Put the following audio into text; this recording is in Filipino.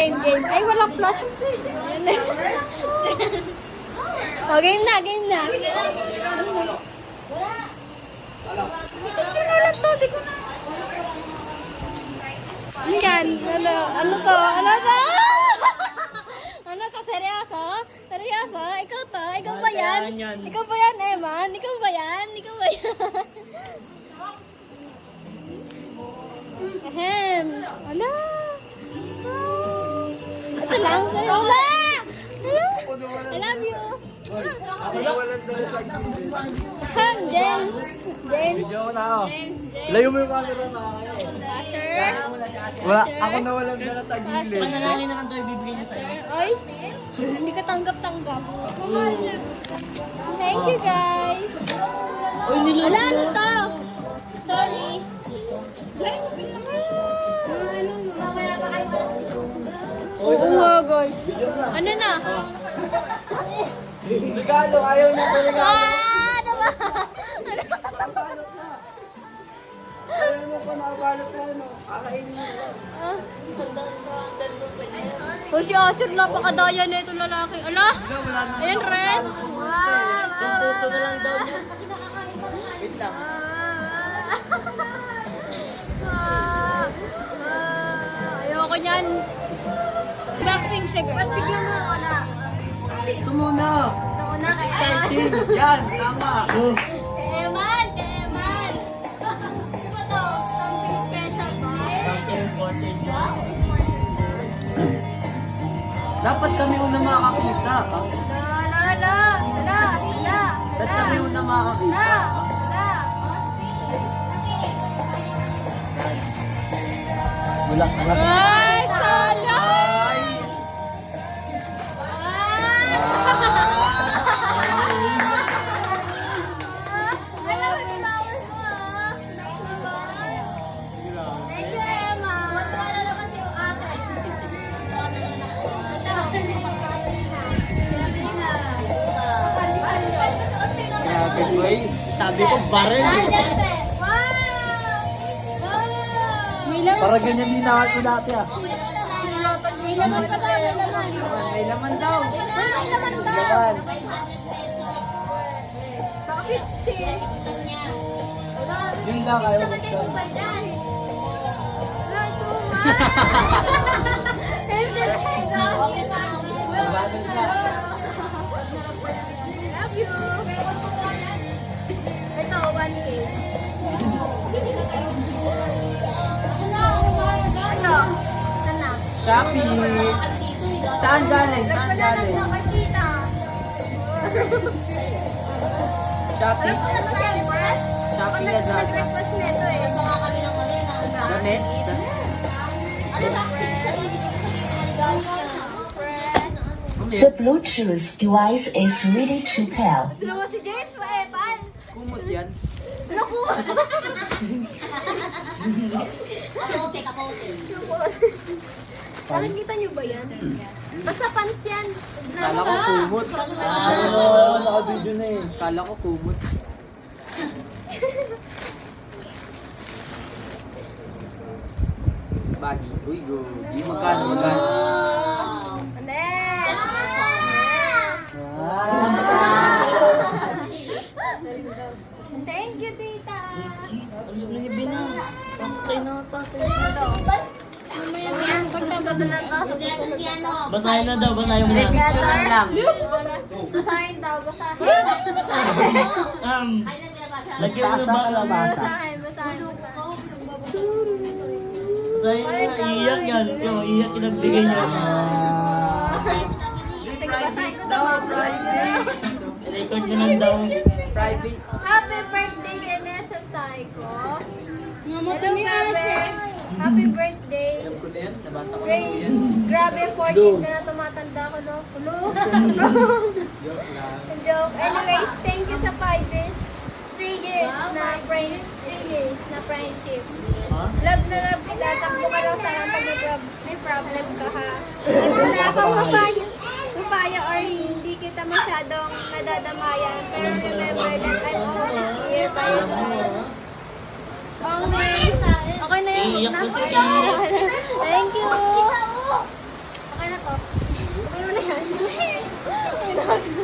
Game. Ay, walang flash. O, game na. Isang pinulat to, di ko na. Ano yan? Ano to? Ano to? Seryoso? Ikaw to? Ikaw ba yan? Ikaw ba yan, Eman? Ikaw ba yan? Ahem. Ala. Ito lang sa'yo. Ala! I love you. James. Layo mo yung camera na Asher. Wala, ako nawalan na sa gilid. Panalangin na lang daw ibibigay niya sa'yo. Ay, hindi ka tanggap. Thank you, guys. Ala, ano to? Sorry. Oo nga, guys. Ano na? Regalo, ayaw niya ito regalo. Ano ba? Ayaw mo pa nakabalot na ano, kakainin mo. O si Asher, napakadaya na itong lalaki. Ala? Ayan, red. Yung puso na lang daw niya. Wait lang. Ayoko niyan. Boxing siya, girl. Ba't bigyan mo ako na? Ito muna. Ito ko na kay Exciting. Yan, tama. Eman! Ano to? Something special ba? Something important niya. Dapat kami una makakita. Dapat kami una makakita. Bulak na lang. Ay, sala! Ay! I love you, flowers mo, ah. Thank you, Emma. Wala naman si ate. Grabe boy. Sabi ko baril. May laman. Para ganyan din naman ko dati ah. May laman pa daw, may laman. May laman daw. May laman daw. Laman. Bakit? Yun lang kayo gusto. Love you. Ito, 1K. Ito, sana. Shopee. Saan galing? Saan galing? Kay tita. Shopee. Alam mo na ba yung breast? Shopee Ako Lazada. nag-breakfast nito eh. Baka kami ng Damit? The Bluetooth device is ready to pair. Ano mo si James? Pan? Kumot yan. Naku! Parang kita nyo ba yan? Basta pants yan. Kala ko kumot. Naka-video na eh. Kala ko kumot. Baggy. Uy, go. Di magkano. Next! Thank you, tita. Alis na yung bina. Sa'yo na ata. Ito. Mamaya mo yan. Pag nabadala ka. Basahin na daw, basahin mo na. Picture lang. Basahin daw, basahin. Lagyan mo na ba? Basahin. Basahin na, iiyak yan. Yung iiyak inagbigay niya. Sige, basahin ko Daw, daw. private. Record nyo lang daw. Private. Happy birthday, Ganesa Taiko. Hello, grabe. Happy birthday. Alam ko na yan. Nabasa ko na Great. yan. Grabe, 14 ka na tumatanda ko, no? Hello? Joke lang. Joke. Anyways, thank you sa 5 years. 3 years na friends. 3 years na friendship. Ha? Love na love kita. Takbo ka lang sa pag may problem ka, ha? Wala akong papaya or hindi kita masyadong nadadamayan. Pero remember that I'm always here by your side. Always. Okay na yun. Iiyak na si Thank you. Wag na.